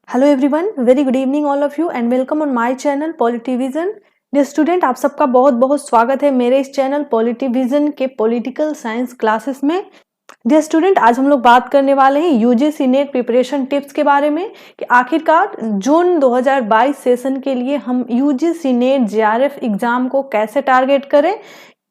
Hello everyone, very good evening all of you and welcome on my channel Politivision. Dear student, आप सबका बहुत बहुत स्वागत है मेरे इस चैनल पॉलिटिविजन के पॉलिटिकल साइंस क्लासेस में। डियर स्टूडेंट, आज हम लोग बात करने वाले हैं यूजीसी नेट प्रिपरेशन टिप्स के बारे में कि आखिरकार जून 2022 सेशन के लिए हम यूजीसी नेट जेआरएफ एग्जाम को कैसे टारगेट करें,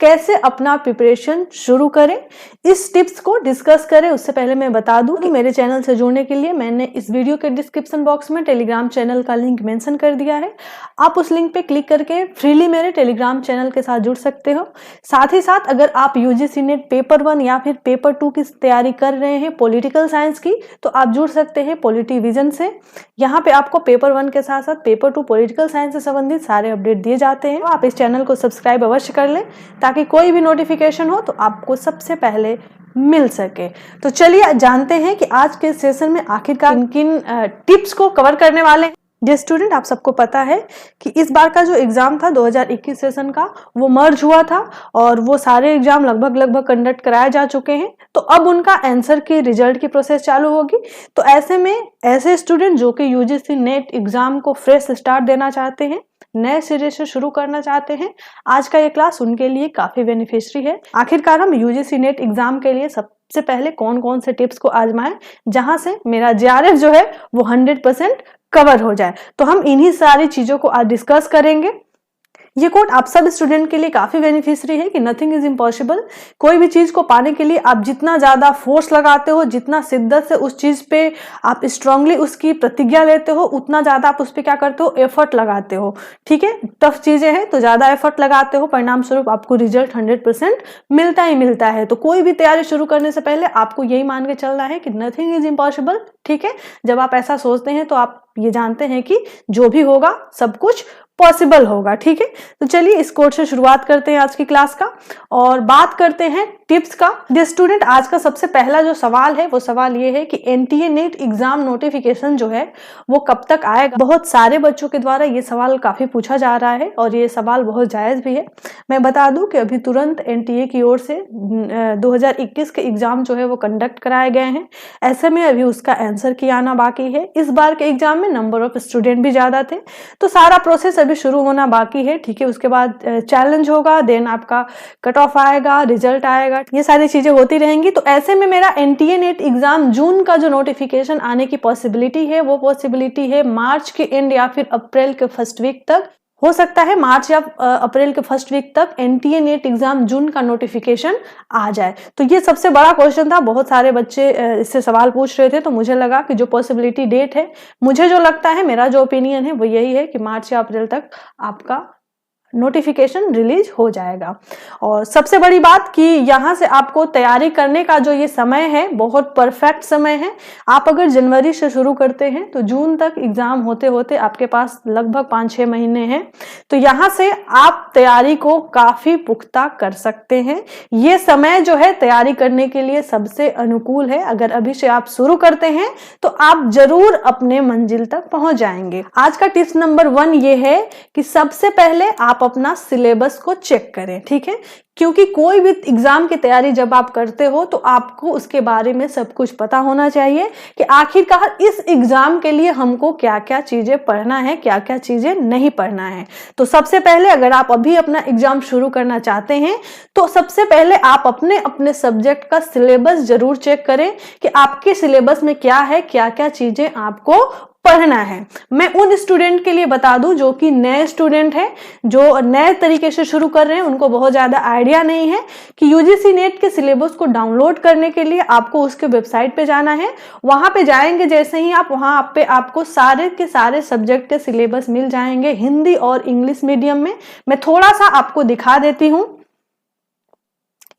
कैसे अपना प्रिपरेशन शुरू करें, इस टिप्स को डिस्कस करें। उससे पहले मैं बता दूं कि मेरे चैनल से जुड़ने के लिए मैंने इस वीडियो के डिस्क्रिप्शन बॉक्स में टेलीग्राम चैनल का लिंक मेंशन कर दिया है। आप उस लिंक पे क्लिक करके फ्रीली मेरे टेलीग्राम चैनल के साथ जुड़ सकते हो। साथ ही साथ अगर आप यूजीसी नेट पेपर 1 या फिर पेपर 2 की तैयारी कर रहे हैं पॉलिटिकल साइंस की, तो आप जुड़ सकते हैं पॉलिटिविजन से। यहाँ पे आपको पेपर 1 के साथ साथ पेपर 2 पॉलिटिकल साइंस से संबंधित सारे अपडेट दिए जाते हैं। आप इस चैनल को सब्सक्राइब अवश्य कर लें ताकि कोई भी नोटिफिकेशन हो तो आपको सबसे पहले मिल सके। तो चलिए जानते हैं कि आज के सेशन में आखिरकार किन टिप्स को कवर करने वाले हैं। डियर स्टूडेंट, आप सबको पता है कि इस बार का जो एग्जाम था 2021 सेशन का, वो मर्ज हुआ था और वो सारे एग्जाम लगभग कंडक्ट कराए जा चुके हैं। तो अब उनका आंसर की रिजल्ट की प्रोसेस चालू होगी। तो ऐसे में ऐसे स्टूडेंट जो कि यूजीसी नेट एग्जाम को फ्रेश स्टार्ट देना चाहते हैं, नए सिरे से शुरू करना चाहते हैं, आज का ये क्लास उनके लिए काफी बेनिफिशियरी है। आखिरकार हम यूजीसी नेट एग्जाम के लिए सबसे पहले कौन कौन से टिप्स को आजमाएं जहां से मेरा जेआरएफ जो है वो 100% कवर हो जाए। तो हम इन्हीं सारी चीजों को आज डिस्कस करेंगे। ये कोट आप सब स्टूडेंट के लिए काफी बेनिफिशियरी है कि नथिंग इज इम्पॉसिबल। कोई भी चीज को पाने के लिए आप जितना ज्यादा फोर्स लगाते हो, जितना शिद्दत से उस चीज पे आप स्ट्रांगली उसकी प्रतिज्ञा लेते हो, उतना ज्यादा आप उस पर क्या करते हो, एफर्ट लगाते हो। ठीक है, टफ चीजें हैं तो ज्यादा एफर्ट लगाते हो, परिणाम स्वरूप आपको रिजल्ट 100% मिलता ही मिलता है। तो कोई भी तैयारी शुरू करने से पहले आपको यही मान के चलना है कि नथिंग इज इम्पॉसिबल। ठीक है, जब आप ऐसा सोचते हैं तो आप ये जानते हैं कि जो भी होगा सब कुछ पॉसिबल होगा। ठीक है, तो चलिए इस कोर्स से शुरुआत करते हैं आज की क्लास का और बात करते हैं टिप्स का। डियर स्टूडेंट, आज का सबसे पहला जो सवाल है वो सवाल ये है कि एनटीए नेट एग्जाम नोटिफिकेशन जो है वो कब तक आएगा। बहुत सारे बच्चों के द्वारा ये सवाल काफी पूछा जा रहा है और ये सवाल बहुत जायज भी है। मैं बता दूं कि अभी तुरंत एनटीए की ओर से 2021 के एग्जाम जो है वो कंडक्ट कराए गए हैं। ऐसे में अभी उसका आंसर की आना बाकी है। इस बार के एग्जाम में नंबर ऑफ स्टूडेंट भी ज्यादा थे, तो सारा प्रोसेस अभी शुरू होना बाकी है। ठीक है, उसके बाद चैलेंज होगा, देन आपका कट ऑफ आएगा, रिजल्ट आएगा, ये सारी चीजें होती रहेंगी। तो ऐसे में मेरा एनटीए नेट एग्जाम जून का जो नोटिफिकेशन आने की पॉसिबिलिटी है वो पॉसिबिलिटी है मार्च के एंड या फिर अप्रैल के फर्स्ट वीक तक। हो सकता है मार्च या अप्रैल के फर्स्ट वीक तक एनटीए नेट एग्जाम जून का नोटिफिकेशन आ जाए। तो ये सबसे बड़ा क्वेश्चन था, बहुत सारे बच्चे इससे सवाल पूछ रहे थे, तो मुझे लगा कि जो पॉसिबिलिटी डेट है, मुझे जो लगता है, मेरा जो ओपिनियन है वो यही है कि मार्च या अप्रैल तक आपका नोटिफिकेशन रिलीज हो जाएगा। और सबसे बड़ी बात कि यहाँ से आपको तैयारी करने का जो ये समय है बहुत परफेक्ट समय है। आप अगर जनवरी से शुरू करते हैं तो जून तक एग्जाम होते होते आपके पास लगभग 5-6 महीने हैं। तो यहाँ से आप तैयारी को काफी पुख्ता कर सकते हैं। ये समय जो है तैयारी करने के लिए सबसे अनुकूल है। अगर अभी से आप शुरू करते हैं तो आप जरूर अपने मंजिल तक पहुंच जाएंगे। आज का टिप्स नंबर 1 ये है कि सबसे पहले आप अपना सिलेबस को चेक करें। ठीक है, क्योंकि कोई भी एग्जाम की तैयारी जब आप करते हो तो आपको उसके बारे में सब कुछ पता होना चाहिए कि आखिरकार इस एग्जाम के लिए हमको क्या क्या चीजें पढ़ना है, क्या क्या चीजें नहीं पढ़ना है। तो सबसे पहले अगर आप अभी अपना एग्जाम शुरू करना चाहते हैं तो सबसे पहले आप अपने अपने सब्जेक्ट का सिलेबस जरूर चेक करें कि आपके सिलेबस में क्या है, क्या क्या चीजें आपको पढ़ना है। मैं उन स्टूडेंट के लिए बता दूं जो कि नए स्टूडेंट हैं, जो नए तरीके से शुरू कर रहे हैं, उनको बहुत ज्यादा आइडिया नहीं है कि यूजीसी नेट के सिलेबस को डाउनलोड करने के लिए आपको उसके वेबसाइट पे जाना है। वहां पे जाएंगे जैसे ही आप, वहां पे आपको सारे के सारे सब्जेक्ट के सिलेबस मिल जाएंगे हिंदी और इंग्लिश मीडियम में। मैं थोड़ा सा आपको दिखा देती हूँ,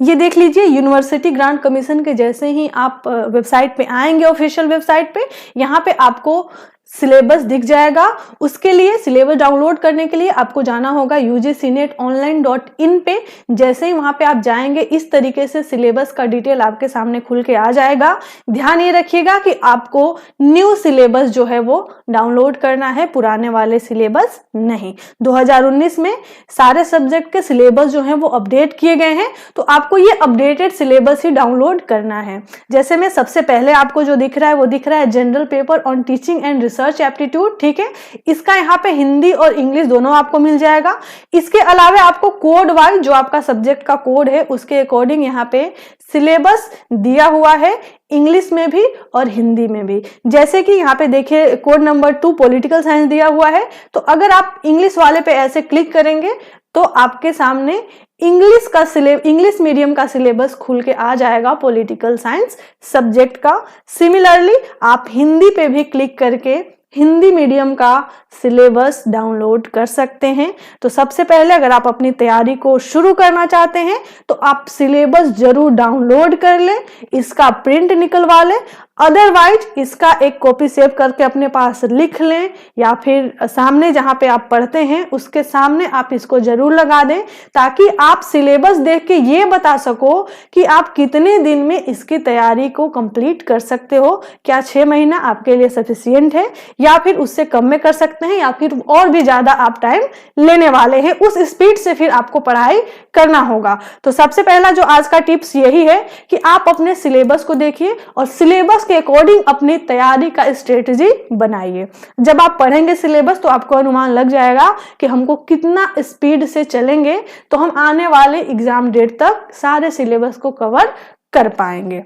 ये देख लीजिए। यूनिवर्सिटी ग्रांट कमीशन के जैसे ही आप वेबसाइट पे आएंगे, ऑफिशियल वेबसाइट पे, यहाँ पे आपको सिलेबस दिख जाएगा। उसके लिए सिलेबस डाउनलोड करने के लिए आपको जाना होगा ugcnetonline.in पे। जैसे ही वहां पे आप जाएंगे इस तरीके से सिलेबस का डिटेल आपके सामने खुल के आ जाएगा। ध्यान ये रखिएगा कि आपको न्यू सिलेबस जो है वो डाउनलोड करना है, पुराने वाले सिलेबस नहीं। 2019 में सारे सब्जेक्ट के सिलेबस जो है वो अपडेट किए गए हैं, तो आपको ये अपडेटेड सिलेबस ही डाउनलोड करना है। जैसे में सबसे पहले आपको जो दिख रहा है वो दिख रहा है general paper on teaching and research aptitude, ठीक है। इसका यहाँ पे हिंदी और इंग्लिश दोनों आपको मिल जाएगा। इसके अलावा आपको कोड वाइज जो आपका सब्जेक्ट का कोड है उसके अकॉर्डिंग यहाँ पे सिलेबस दिया हुआ है, इंग्लिश में भी और हिंदी में भी। जैसे कि यहाँ पे देखिए कोड नंबर 2 पॉलिटिकल साइंस दिया हुआ है, तो अगर आप इंग्लिश वाले पे ऐसे क्लिक करेंगे तो आपके सामने इंग्लिश मीडियम का सिलेबस खुल के आ जाएगा पॉलिटिकल साइंस सब्जेक्ट का। सिमिलरली आप हिंदी पे भी क्लिक करके हिंदी मीडियम का सिलेबस डाउनलोड कर सकते हैं। तो सबसे पहले अगर आप अपनी तैयारी को शुरू करना चाहते हैं तो आप सिलेबस जरूर डाउनलोड कर लें, इसका प्रिंट निकलवा लें, अदरवाइज इसका एक कॉपी सेव करके अपने पास लिख लें, या फिर सामने जहां पे आप पढ़ते हैं उसके सामने आप इसको जरूर लगा दें, ताकि आप सिलेबस देख के ये बता सको कि आप कितने दिन में इसकी तैयारी को कंप्लीट कर सकते हो। क्या 6 महीना आपके लिए सफिशिएंट है, या फिर उससे कम में कर सकते हैं, या फिर और भी ज्यादा आप टाइम लेने वाले हैं, उस स्पीड से फिर आपको पढ़ाई करना होगा। तो सबसे पहला जो आज का टिप्स यही है कि आप अपने सिलेबस को देखिए और सिलेबस के अकॉर्डिंग अपनी तैयारी का स्ट्रेटजी बनाइए। जब आप पढ़ेंगे सिलेबस तो आपको अनुमान लग जाएगा कि हमको कितना स्पीड से चलेंगे तो हम आने वाले एग्जाम डेट तक सारे सिलेबस को कवर कर पाएंगे।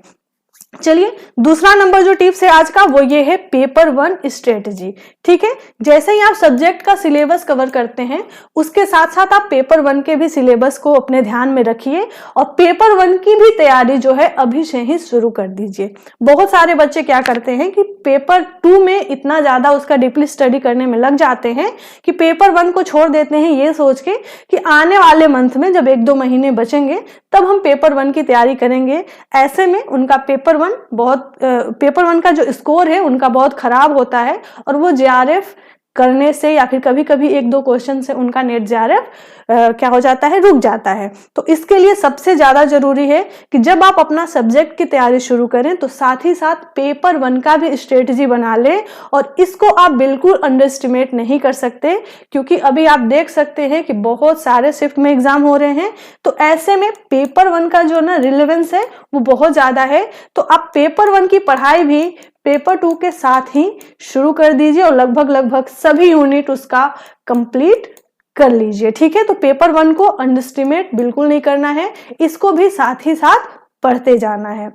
चलिए दूसरा नंबर जो टिप्स है आज का वो ये है पेपर 1 स्ट्रेटजी, ठीक है। जैसे ही आप सब्जेक्ट का सिलेबस कवर करते हैं उसके साथ साथ आप पेपर 1 के भी सिलेबस को अपने ध्यान में रखिए और पेपर 1 की भी तैयारी जो है अभी से ही शुरू कर दीजिए। बहुत सारे बच्चे क्या करते हैं कि पेपर 2 में इतना ज्यादा उसका डीपली स्टडी करने में लग जाते हैं कि पेपर 1 को छोड़ देते हैं ये सोच के कि आने वाले मंथ में जब 1-2 महीने बचेंगे तब हम पेपर 1 की तैयारी करेंगे। ऐसे में उनका पेपर 1 का जो स्कोर है उनका बहुत खराब होता है और वो जेआरएफ करने से या फिर कभी कभी 1-2 क्वेश्चन से उनका नेट जेआरएफ क्या हो जाता है, रुक जाता है। तो इसके लिए सबसे ज्यादा जरूरी है कि जब आप अपना सब्जेक्ट की तैयारी शुरू करें तो साथ ही साथ पेपर 1 का भी स्ट्रेटजी बना लें, और इसको आप बिल्कुल अंडर एस्टिमेट नहीं कर सकते, क्योंकि अभी आप देख सकते हैं कि बहुत सारे शिफ्ट में एग्जाम हो रहे हैं। तो ऐसे में पेपर 1 का जो ना रिलेवेंस है वो बहुत ज्यादा है। तो आप पेपर 1 की पढ़ाई भी पेपर 2 के साथ ही शुरू कर दीजिए और लगभग सभी यूनिट उसका कंप्लीट कर लीजिए, ठीक है। तो पेपर 1 को अंडरएस्टिमेट बिल्कुल नहीं करना है, इसको भी साथ ही साथ पढ़ते जाना है।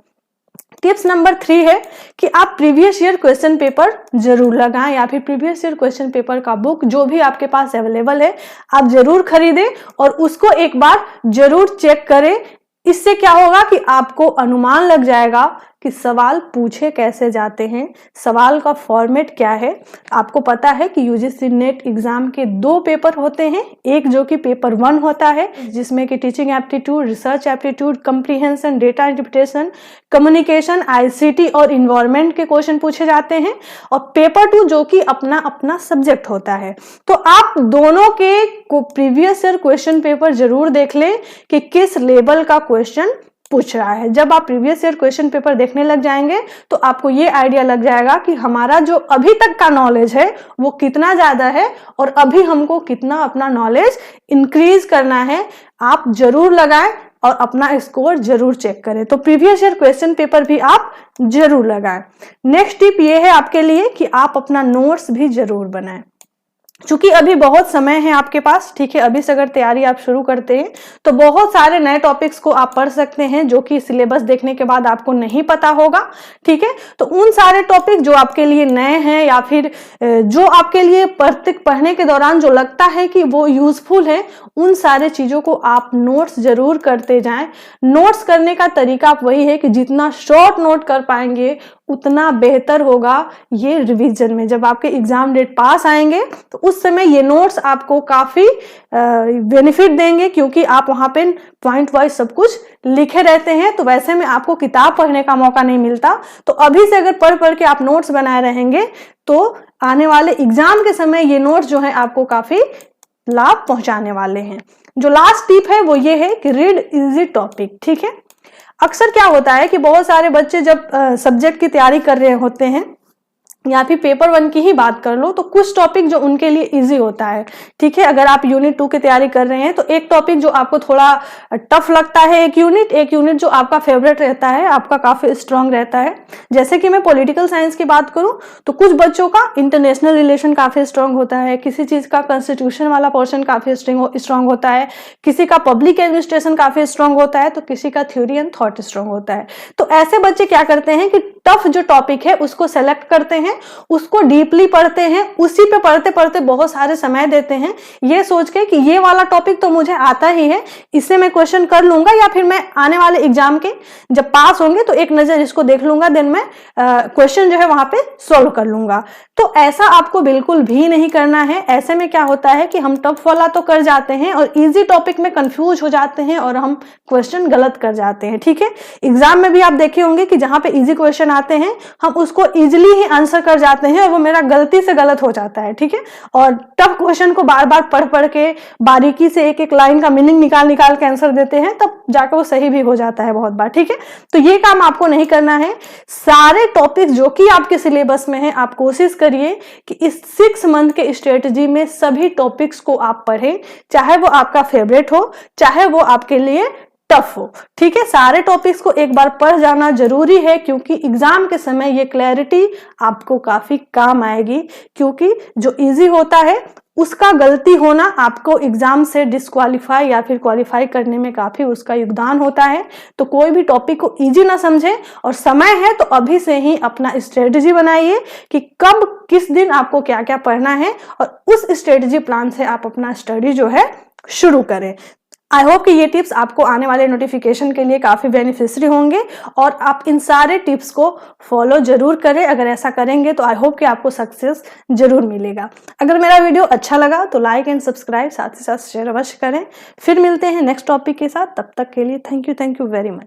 टिप्स नंबर 3 है कि आप प्रीवियस ईयर क्वेश्चन पेपर जरूर लगाएं, या फिर प्रीवियस ईयर क्वेश्चन पेपर का बुक जो भी आपके पास अवेलेबल है आप जरूर खरीदें और उसको एक बार जरूर चेक करें। इससे क्या होगा कि आपको अनुमान लग जाएगा कि सवाल पूछे कैसे जाते हैं, सवाल का फॉर्मेट क्या है। आपको पता है कि यूजीसी नेट एग्जाम के 2 पेपर होते हैं, एक जो कि पेपर 1 होता है जिसमें कि teaching aptitude, research aptitude, comprehension, data interpretation, communication, ICT और इन्वायरमेंट के क्वेश्चन पूछे जाते हैं, और पेपर 2 जो कि अपना अपना सब्जेक्ट होता है। तो आप दोनों के प्रीवियस ईयर क्वेश्चन पेपर जरूर देख लें कि किस लेवल का क्वेश्चन पूछ रहा है। जब आप प्रीवियस ईयर क्वेश्चन पेपर देखने लग जाएंगे तो आपको ये आइडिया लग जाएगा कि हमारा जो अभी तक का नॉलेज है वो कितना ज्यादा है और अभी हमको कितना अपना नॉलेज इंक्रीज करना है। आप जरूर लगाएं और अपना स्कोर जरूर चेक करें। तो प्रीवियस ईयर क्वेश्चन पेपर भी आप जरूर लगाएं। नेक्स्ट टिप ये है आपके लिए कि आप अपना नोट्स भी जरूर बनाएं। चूंकि अभी बहुत समय है आपके पास, ठीक है, अभी से अगर तैयारी आप शुरू करते हैं तो बहुत सारे नए टॉपिक्स को आप पढ़ सकते हैं जो कि सिलेबस देखने के बाद आपको नहीं पता होगा, ठीक है। तो उन सारे टॉपिक जो आपके लिए नए हैं या फिर जो आपके लिए पढ़ने के दौरान जो लगता है कि वो यूजफुल है, उन सारे चीजों को आप नोट्स जरूर करते जाएं। नोट्स करने का तरीका आप वही है कि जितना शॉर्ट नोट कर पाएंगे उतना बेहतर होगा ये रिवीजन में। जब आपके एग्जाम डेट पास आएंगे तो उस समय ये नोट्स आपको काफी बेनिफिट देंगे, क्योंकि आप वहां पे पॉइंट वाइज सब कुछ लिखे रहते हैं। तो वैसे में आपको किताब पढ़ने का मौका नहीं मिलता। तो अभी से अगर पढ़ के आप नोट्स बनाए रहेंगे तो आने वाले एग्जाम के समय ये नोट्स जो है आपको काफी लाभ पहुंचाने वाले हैं। जो लास्ट टिप है वो ये है कि रीड इजी टॉपिक, ठीक है। अक्सर क्या होता है कि बहुत सारे बच्चे जब सब्जेक्ट की तैयारी कर रहे होते हैं या फिर पेपर 1 की ही बात कर लो तो कुछ टॉपिक जो उनके लिए इजी होता है, ठीक है। अगर आप यूनिट 2 की तैयारी कर रहे हैं तो एक टॉपिक जो आपको थोड़ा टफ लगता है, एक यूनिट जो आपका फेवरेट रहता है, आपका काफी स्ट्रांग रहता है। जैसे कि मैं पॉलिटिकल साइंस की बात करूं तो कुछ बच्चों का इंटरनेशनल रिलेशन काफी स्ट्रांग होता है, किसी चीज का कॉन्स्टिट्यूशन वाला पोर्शन काफी स्ट्रांग होता है, किसी का पब्लिक एडमिनिस्ट्रेशन काफी स्ट्रांग होता है, तो किसी का थ्योरी एंड थॉट स्ट्रांग होता है। तो ऐसे बच्चे क्या करते हैं कि टफ जो टॉपिक है उसको सेलेक्ट करते हैं, उसको डीपली पढ़ते हैं, उसी पे पढ़ते पढ़ते बहुत सारे समय देते हैं, ये सोच के कि ये वाला टॉपिक तो मुझे आता ही है, इससे मैं क्वेश्चन कर लूंगा, या फिर मैं आने वाले एग्जाम के जब पास होंगे तो एक नजर इसको देख लूंगा, देन मैं क्वेश्चन जो है वहां पे सोल्व कर लूंगा। तो ऐसा आपको बिल्कुल भी नहीं करना है। ऐसे में क्या होता है कि हम टफ वाला तो कर जाते हैं और इजी टॉपिक में कंफ्यूज हो जाते हैं और हम क्वेश्चन गलत कर जाते हैं, ठीक है। एग्जाम में भी आप देखे होंगे कि जहां पे इजी क्वेश्चन आते हैं हम उसको इजीली ही आंसर कर जाते हैं और वो मेरा गलती से गलत हो जाता है, ठीक है। और टफ क्वेश्चन को बार बार पढ़ पढ़ के बारीकी से एक एक लाइन का मीनिंग निकाल निकाल के आंसर देते हैं, तब जाकर वो सही भी हो जाता है बहुत बार, ठीक है। तो ये काम आपको नहीं करना है। सारे टॉपिक जो कि आपके सिलेबस में है आप कोशिश करिए कि इस 6 मंथ के स्ट्रेटजी में सभी टॉपिक्स को आप पढ़ें, चाहे वो आपका फेवरेट हो, चाहे वो आपके लिए टफ हो, ठीक है। सारे टॉपिक्स को एक बार पढ़ जाना जरूरी है, क्योंकि एग्जाम के समय ये क्लैरिटी आपको काफी काम आएगी, क्योंकि जो इजी होता है उसका गलती होना आपको एग्जाम से डिस्क्वालीफाई या फिर क्वालिफाई करने में काफी उसका योगदान होता है। तो कोई भी टॉपिक को इजी ना समझे, और समय है तो अभी से ही अपना स्ट्रेटजी बनाइए कि कब किस दिन आपको क्या क्या पढ़ना है, और उस स्ट्रेटजी प्लान से आप अपना स्टडी जो है शुरू करें। आई होप कि ये टिप्स आपको आने वाले नोटिफिकेशन के लिए काफी बेनिफिशियरी होंगे और आप इन सारे टिप्स को फॉलो जरूर करें। अगर ऐसा करेंगे तो आई होप कि आपको सक्सेस जरूर मिलेगा। अगर मेरा वीडियो अच्छा लगा तो लाइक एंड सब्सक्राइब, साथ ही साथ शेयर अवश्य करें। फिर मिलते हैं नेक्स्ट टॉपिक के साथ, तब तक के लिए थैंक यू वेरी मच।